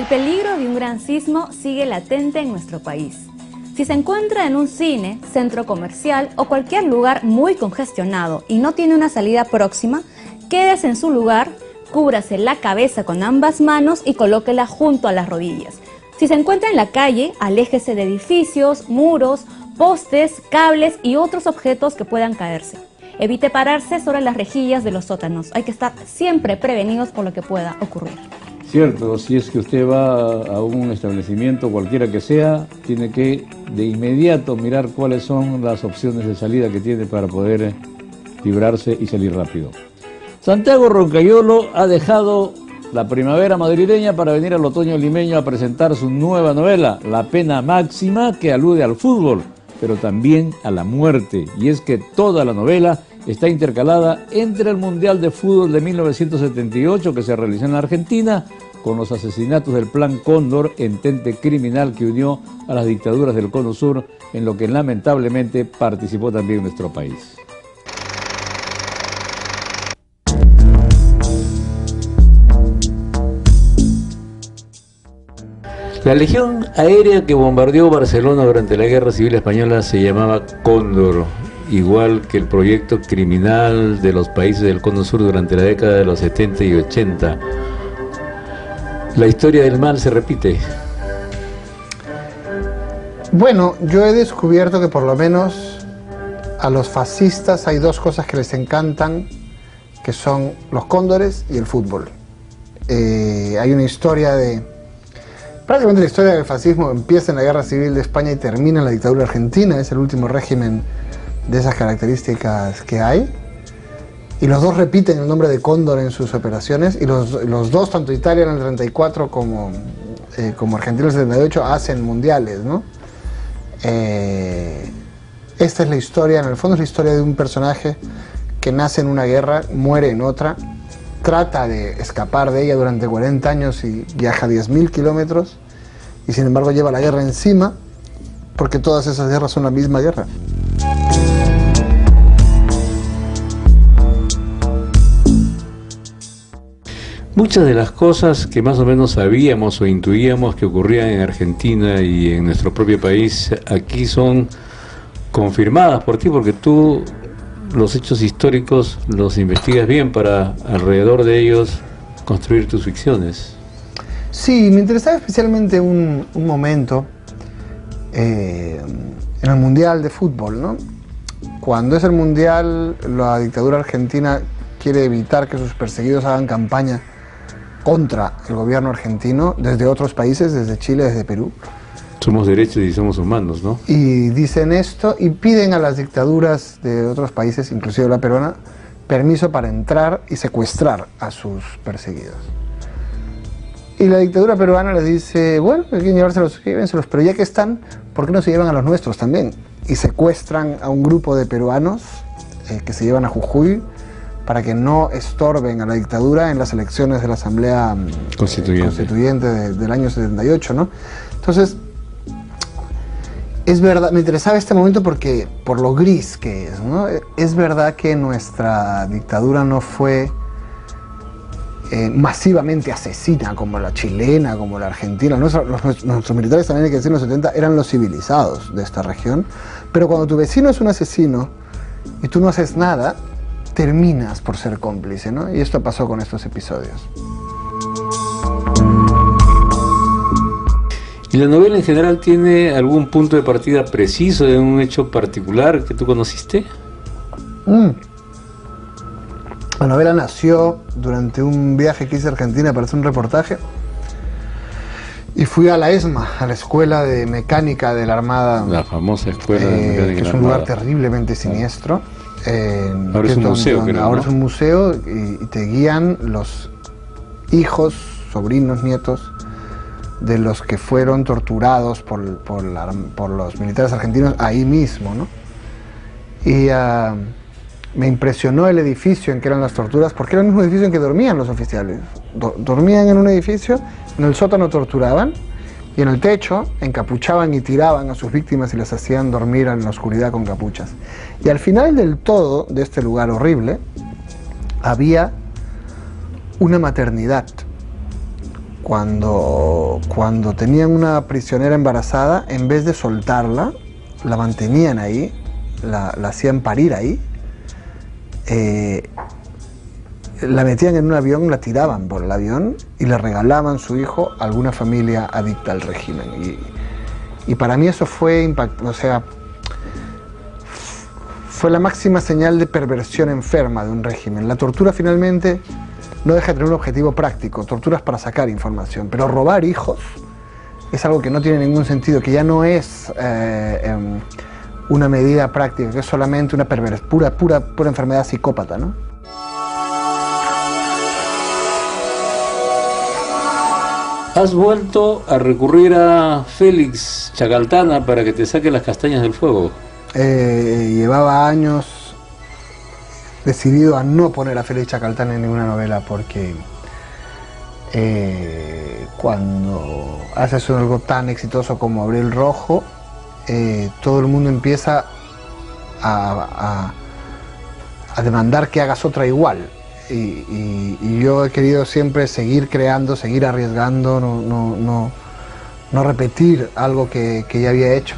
El peligro de un gran sismo sigue latente en nuestro país. Si se encuentra en un cine, centro comercial o cualquier lugar muy congestionado y no tiene una salida próxima, quédese en su lugar, cúbrase la cabeza con ambas manos y colóquela junto a las rodillas. Si se encuentra en la calle, aléjese de edificios, muros, postes, cables y otros objetos que puedan caerse. Evite pararse sobre las rejillas de los sótanos. Hay que estar siempre prevenidos por lo que pueda ocurrir. Cierto, si es que usted va a un establecimiento, cualquiera que sea, tiene que de inmediato mirar cuáles son las opciones de salida que tiene para poder librarse y salir rápido. Santiago Roncayolo ha dejado la primavera madrileña para venir al otoño limeño a presentar su nueva novela, La Pena Máxima, que alude al fútbol, pero también a la muerte. Y es que toda la novela está intercalada entre el Mundial de Fútbol de 1978 que se realizó en la Argentina con los asesinatos del Plan Cóndor, entente criminal que unió a las dictaduras del Cono Sur, en lo que lamentablemente participó también nuestro país. La legión aérea que bombardeó Barcelona durante la Guerra Civil Española se llamaba Cóndor, igual que el proyecto criminal de los países del Cono Sur durante la década de los 70 y 80. La historia del mal se repite. Bueno, yo he descubierto que por lo menos a los fascistas hay dos cosas que les encantan, que son los cóndores y el fútbol. Hay una historia de... Prácticamente la historia del fascismo empieza en la Guerra Civil de España y termina en la dictadura argentina. Es el último régimen de esas características que hay. Y los dos repiten el nombre de Cóndor en sus operaciones. Y los dos, tanto Italia en el 34 como Argentina en el 78, hacen mundiales, ¿no? Esta es la historia, en el fondo es la historia de un personaje que nace en una guerra, muere en otra, trata de escapar de ella durante 40 años y viaja 10.000 kilómetros y sin embargo lleva la guerra encima porque todas esas guerras son la misma guerra. Muchas de las cosas que más o menos sabíamos o intuíamos que ocurrían en Argentina y en nuestro propio país, aquí son confirmadas por ti, porque tú los hechos históricos los investigas bien para alrededor de ellos construir tus ficciones. Sí, me interesaba especialmente un momento en el Mundial de Fútbol, ¿no? Cuando es el Mundial, la dictadura argentina quiere evitar que sus perseguidos hagan campaña contra el gobierno argentino desde otros países, desde Chile, desde Perú. Somos derechos y somos humanos, ¿no? Y dicen esto y piden a las dictaduras de otros países, inclusive la peruana, permiso para entrar y secuestrar a sus perseguidos. Y la dictadura peruana les dice, bueno, quieren llevárselos, llévenselos, pero ya que están, ¿por qué no se llevan a los nuestros también? Y secuestran a un grupo de peruanos que se llevan a Jujuy para que no estorben a la dictadura en las elecciones de la Asamblea Constituyente del año 78, ¿no? Entonces, es verdad, me interesaba este momento porque por lo gris que es, ¿no? Es verdad que nuestra dictadura no fue masivamente asesina como la chilena, como la argentina. Nuestros militares también, hay que decir, en los 70 eran los civilizados de esta región, pero cuando tu vecino es un asesino y tú no haces nada, terminas por ser cómplice, ¿no? Y esto pasó con estos episodios. ¿Y la novela en general tiene algún punto de partida preciso de un hecho particular que tú conociste? La novela nació durante un viaje que hice a Argentina para hacer un reportaje y fui a la ESMA, a la Escuela de Mecánica de la Armada. La famosa Escuela de Mecánica de la Armada. Que es un lugar terriblemente siniestro. Ahora es un museo, creo, ahora es un museo y te guían los hijos, sobrinos, nietos de los que fueron torturados por los militares argentinos ahí mismo, ¿no? Y me impresionó el edificio en que eran las torturas, porque era el mismo edificio en que dormían los oficiales. Dormían en un edificio, en el sótano torturaban, y en el techo encapuchaban y tiraban a sus víctimas y les hacían dormir en la oscuridad con capuchas. Y al final del todo, de este lugar horrible, había una maternidad cuando tenían una prisionera embarazada, en vez de soltarla, la mantenían ahí, la hacían parir ahí, la metían en un avión, la tiraban por el avión y le regalaban su hijo a alguna familia adicta al régimen. Y para mí eso fue impactante, o sea, fue la máxima señal de perversión enferma de un régimen. La tortura finalmente no deja de tener un objetivo práctico, torturas para sacar información, pero robar hijos es algo que no tiene ningún sentido, que ya no es una medida práctica, que es solamente una pura enfermedad psicópata, ¿no? ¿Has vuelto a recurrir a Félix Chacaltana para que te saque las castañas del fuego? Llevaba años decidido a no poner a Félix Chacaltana en ninguna novela porque cuando haces algo tan exitoso como Abril Rojo, todo el mundo empieza a demandar que hagas otra igual. Y yo he querido siempre seguir creando, seguir arriesgando, no repetir algo que ya había hecho.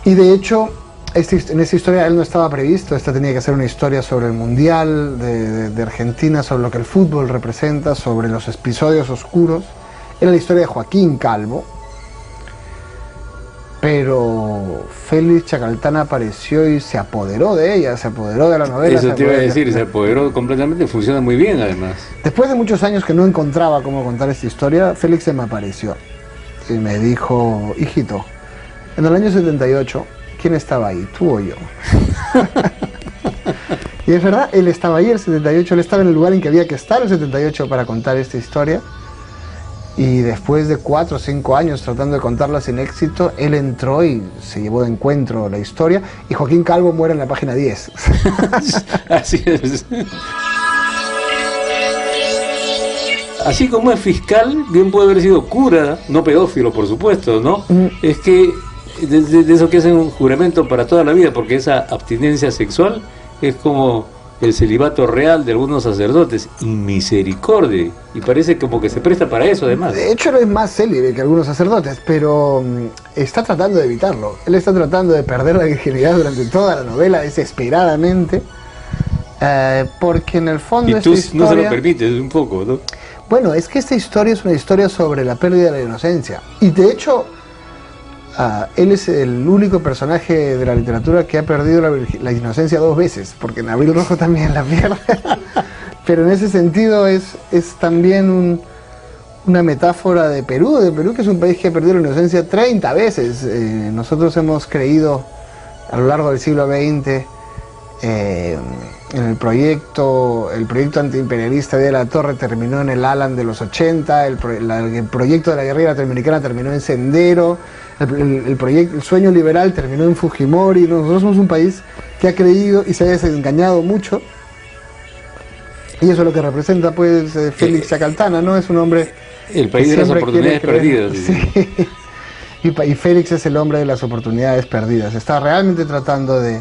Y de hecho, en esta historia él no estaba previsto. Esta tenía que ser una historia sobre el Mundial de Argentina, sobre lo que el fútbol representa, sobre los episodios oscuros. Era la historia de Joaquín Calvo. Pero Félix Chacaltana apareció y se apoderó de ella, se apoderó de la novela. Eso te iba a decir, se apoderó completamente, funciona muy bien además. Después de muchos años que no encontraba cómo contar esta historia, Félix se me apareció y me dijo: hijito, en el año 78, ¿quién estaba ahí? ¿Tú o yo? Y es verdad, él estaba ahí el 78, él estaba en el lugar en que había que estar el 78 para contar esta historia. Y después de 4 o 5 años tratando de contarla sin éxito, él entró y se llevó de encuentro la historia, y Joaquín Calvo muere en la página 10. Así es. Así como es fiscal, bien puede haber sido cura, no pedófilo, por supuesto, ¿no? Es que de eso que hacen un juramento para toda la vida, porque esa abstinencia sexual es como el celibato real de algunos sacerdotes, misericordia, y parece como que se presta para eso además. De hecho, no es más célibe que algunos sacerdotes, pero está tratando de evitarlo. Él está tratando de perder la virginidad durante toda la novela desesperadamente, porque en el fondo y tú no se lo permites un poco, ¿no? Bueno, es que esta historia es una historia sobre la pérdida de la inocencia, y de hecho él es el único personaje de la literatura que ha perdido la inocencia 2 veces, porque en Abril Rojo también la pierde. Pero en ese sentido es también una metáfora de Perú, que es un país que ha perdido la inocencia 30 veces. Nosotros hemos creído a lo largo del siglo XX en el proyecto antiimperialista de la Torre terminó en el Alan de los 80, el proyecto de la guerrilla latinoamericana terminó en Sendero, el sueño liberal terminó en Fujimori. Nosotros somos un país que ha creído y se ha desengañado mucho, y eso es lo que representa pues Félix Chacaltana, ¿no? Es un hombre... El país de las oportunidades perdidas. Sí. Y Félix es el hombre de las oportunidades perdidas. Está realmente tratando de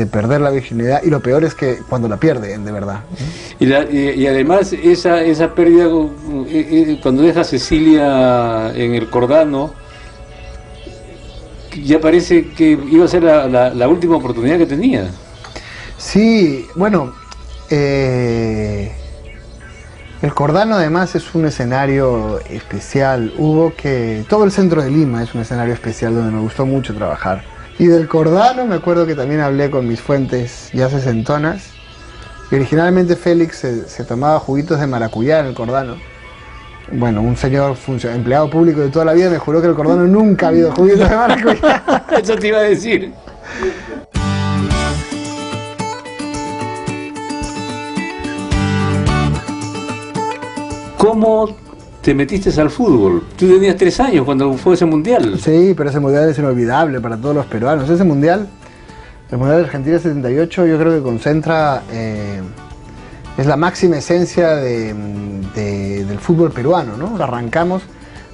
perder la virginidad, y lo peor es que cuando la pierde, de verdad. Y además esa pérdida, cuando deja a Cecilia en el Cordano, ya parece que iba a ser la última oportunidad que tenía. Sí, bueno, el Cordano además es un escenario especial. Todo el centro de Lima es un escenario especial donde me gustó mucho trabajar. Y del Cordano me acuerdo que también hablé con mis fuentes ya sesentonas, y originalmente Félix se tomaba juguitos de maracuyá en el Cordano. Bueno, un señor empleado público de toda la vida me juró que en el Cordano nunca ha habido juguitos de maracuyá. Eso te iba a decir. ¿Cómo te metiste al fútbol? Tú tenías 3 años cuando fue ese mundial. Sí, pero ese mundial es inolvidable para todos los peruanos. El mundial de Argentina 78, yo creo que concentra, es la máxima esencia del fútbol peruano, ¿no? Arrancamos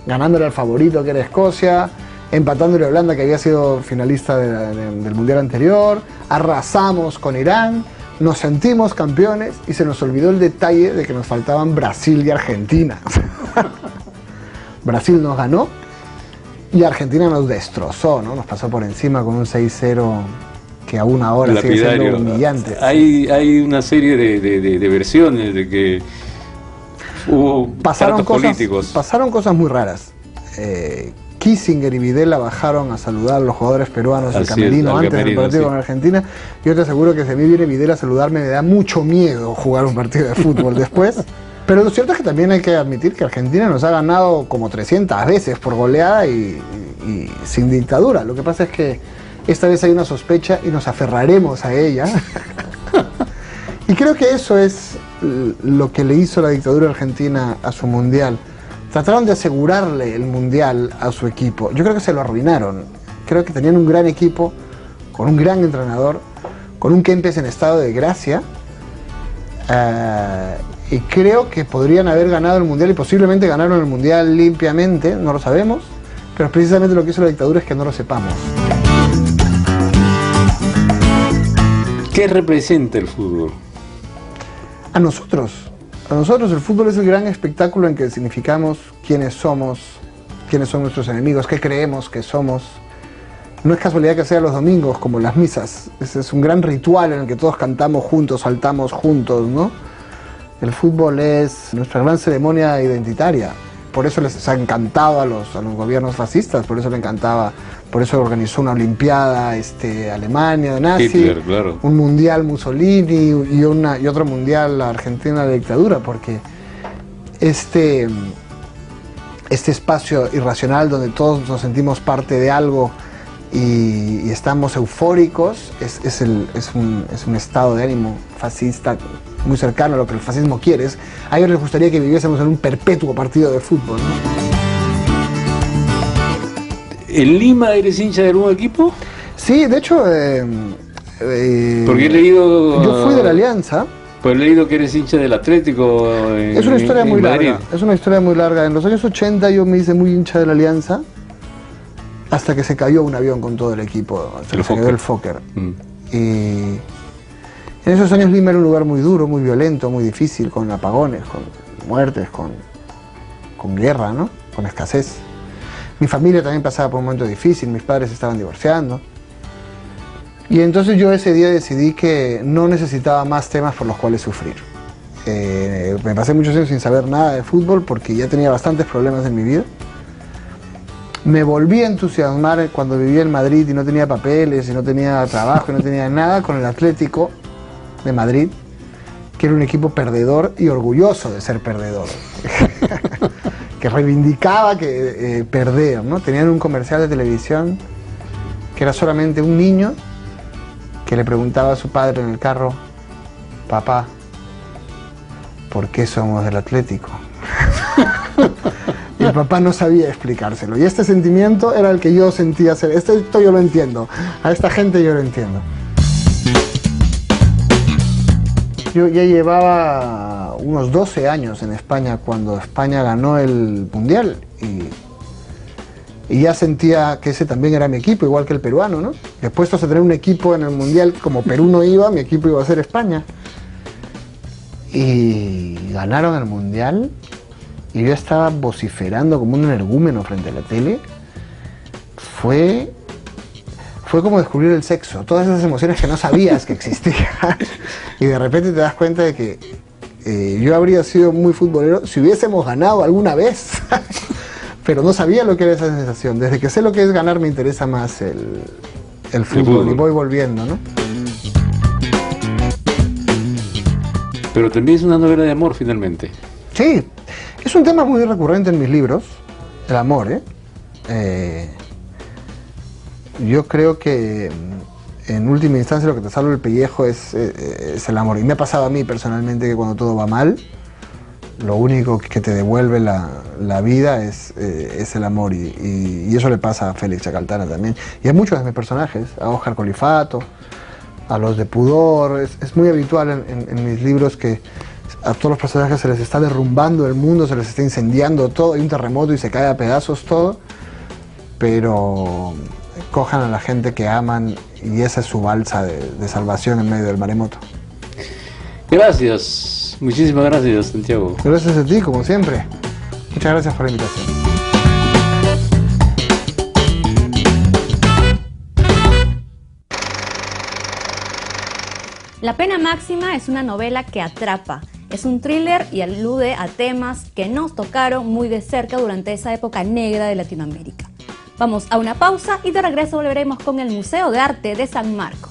ganándole al favorito, que era Escocia, empatándole a Holanda, que había sido finalista del mundial anterior, arrasamos con Irán, nos sentimos campeones y se nos olvidó el detalle de que nos faltaban Brasil y Argentina. Brasil nos ganó y Argentina nos destrozó, ¿no? Nos pasó por encima con un 6-0 que aún ahora sigue siendo humillante. Hay una serie de versiones de que hubo tratos políticos. Pasaron cosas muy raras. Kissinger y Videla bajaron a saludar a los jugadores peruanos del camerino antes del partido con Argentina. Yo te aseguro que si a mí viene Videla a saludarme me da mucho miedo jugar un partido de fútbol después. Pero lo cierto es que también hay que admitir que Argentina nos ha ganado como 300 veces por goleada y sin dictadura. Lo que pasa es que esta vez hay una sospecha y nos aferraremos a ella. Y creo que eso es lo que le hizo la dictadura argentina a su mundial. Trataron de asegurarle el mundial a su equipo. Yo creo que se lo arruinaron. Creo que tenían un gran equipo, con un gran entrenador, con un Kempes en estado de gracia. Y creo que podrían haber ganado el mundial y posiblemente ganaron el mundial limpiamente, no lo sabemos. Pero precisamente lo que hizo la dictadura es que no lo sepamos. ¿Qué representa el fútbol? A nosotros el fútbol es el gran espectáculo en que significamos quiénes somos, quiénes son nuestros enemigos, qué creemos que somos. No es casualidad que sea los domingos como las misas, es un gran ritual en el que todos cantamos juntos, saltamos juntos, ¿no? El fútbol es nuestra gran ceremonia identitaria. Por eso les ha encantado a los gobiernos fascistas, por eso le encantaba, por eso organizó una olimpiada Alemania nazi, Hitler, claro. Un mundial Mussolini y otro mundial la Argentina de la dictadura, porque este espacio irracional donde todos nos sentimos parte de algo y estamos eufóricos es un estado de ánimo fascista muy cercano a lo que el fascismo quiere. A ellos les gustaría que viviésemos en un perpetuo partido de fútbol, ¿no? ¿En Lima eres hincha de algún equipo? Sí, de hecho... porque he leído... Yo fui de la Alianza. Pues he leído que eres hincha del Atlético es una historia muy larga. Es una historia muy larga. En los años 80 yo me hice muy hincha de la Alianza hasta que se cayó un avión con todo el equipo. Hasta que se cayó el Fokker. Y... en esos años Lima era un lugar muy duro, muy violento, muy difícil, con apagones, con muertes, con guerra, ¿no? Con escasez. Mi familia también pasaba por un momento difícil, mis padres estaban divorciando. Y entonces yo ese día decidí que no necesitaba más temas por los cuales sufrir. Me pasé muchos años sin saber nada de fútbol porque ya tenía bastantes problemas en mi vida. Me volví a entusiasmar cuando vivía en Madrid y no tenía papeles, y no tenía trabajo, y no tenía nada, con el Atlético de Madrid, que era un equipo perdedor y orgulloso de ser perdedor, que reivindicaba que perder, ¿no? Tenían un comercial de televisión que era solamente un niño que le preguntaba a su padre en el carro: papá, ¿por qué somos del Atlético? Y el papá no sabía explicárselo, y este sentimiento era el que yo sentía hacer. Esto yo lo entiendo, a esta gente yo lo entiendo. Yo ya llevaba unos 12 años en España cuando España ganó el Mundial y ya sentía que ese también era mi equipo, igual que el peruano, ¿no? Dispuestos a tener un equipo en el Mundial, como Perú no iba, mi equipo iba a ser España. Y ganaron el Mundial y yo estaba vociferando como un energúmeno frente a la tele. Fue como descubrir el sexo, todas esas emociones que no sabías que existían. Y de repente te das cuenta de que yo habría sido muy futbolero si hubiésemos ganado alguna vez. Pero no sabía lo que era esa sensación. Desde que sé lo que es ganar me interesa más el fútbol y voy volviendo, ¿no? Pero también es una novela de amor finalmente. Sí, es un tema muy recurrente en mis libros, el amor, yo creo que en última instancia lo que te salva el pellejo es el amor. Y me ha pasado a mí personalmente que cuando todo va mal, lo único que te devuelve la vida es el amor. Y eso le pasa a Félix Chacaltana también. Y a muchos de mis personajes, a Óscar Colifato, a los de Pudor. Es muy habitual en mis libros que a todos los personajes se les está derrumbando el mundo, se les está incendiando todo, hay un terremoto y se cae a pedazos todo. Pero cojan a la gente que aman y esa es su balsa de salvación en medio del maremoto. Gracias, muchísimas gracias, Santiago. Gracias a ti, como siempre. Muchas gracias por la invitación. La pena máxima es una novela que atrapa. Es un thriller y alude a temas que nos tocaron muy de cerca durante esa época negra de Latinoamérica. Vamos a una pausa y de regreso volveremos con el Museo de Arte de San Marcos.